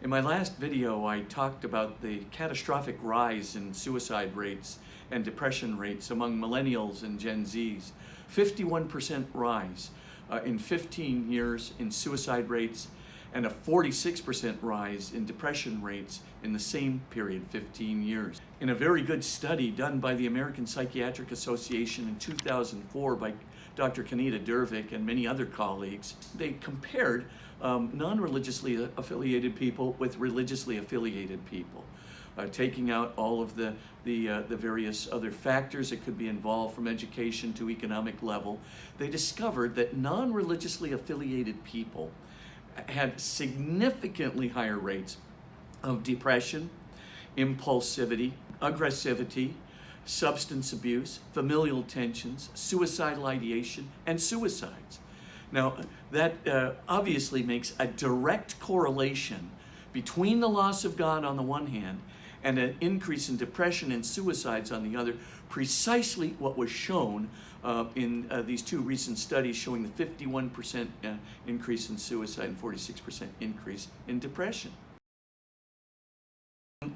In my last video, I talked about the catastrophic rise in suicide rates and depression rates among millennials and Gen Zs. 51% rise in 15 years in suicide rates, and a 46% rise in depression rates in the same period, 15 years. In a very good study done by the American Psychiatric Association in 2004 by Dr. Kanita Dervik and many other colleagues, they compared non-religiously affiliated people with religiously affiliated people, taking out all of the various other factors that could be involved from education to economic level. They discovered that non-religiously affiliated people had significantly higher rates of depression, impulsivity, aggressivity, substance abuse, familial tensions, suicidal ideation, and suicides. Now, that obviously makes a direct correlation between the loss of God on the one hand and an increase in depression and suicides on the other, precisely what was shown in these two recent studies showing the 51% increase in suicide and 46% increase in depression.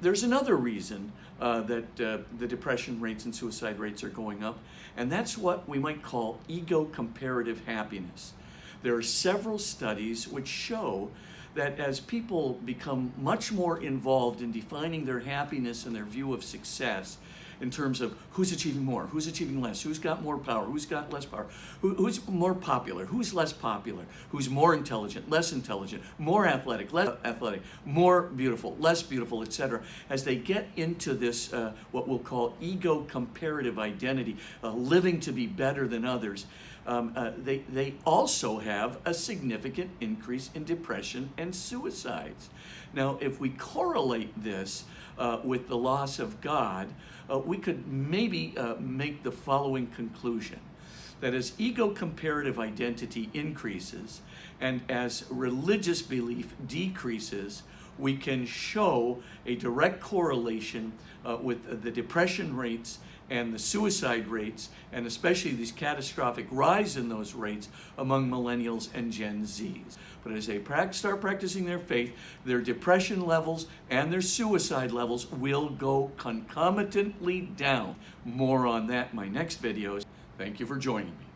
There's another reason that the depression rates and suicide rates are going up, and that's what we might call ego-comparative happiness. There are several studies which show that as people become much more involved in defining their happiness and their view of success in terms of who's achieving more, who's achieving less, who's got more power, who's got less power, who's more popular, who's less popular, who's more intelligent, less intelligent, more athletic, less athletic, more beautiful, less beautiful, etc. As they get into this, what we'll call ego-comparative identity, living to be better than others, they also have a significant increase in depression and suicides. Now, if we correlate this with the loss of God, we could maybe make the following conclusion: that as ego-comparative identity increases and as religious belief decreases, we can show a direct correlation with the depression rates and the suicide rates, and especially these catastrophic rise in those rates among millennials and Gen Zs. But as they start practicing their faith, their depression levels and their suicide levels will go concomitantly down. More on that in my next videos. Thank you for joining me.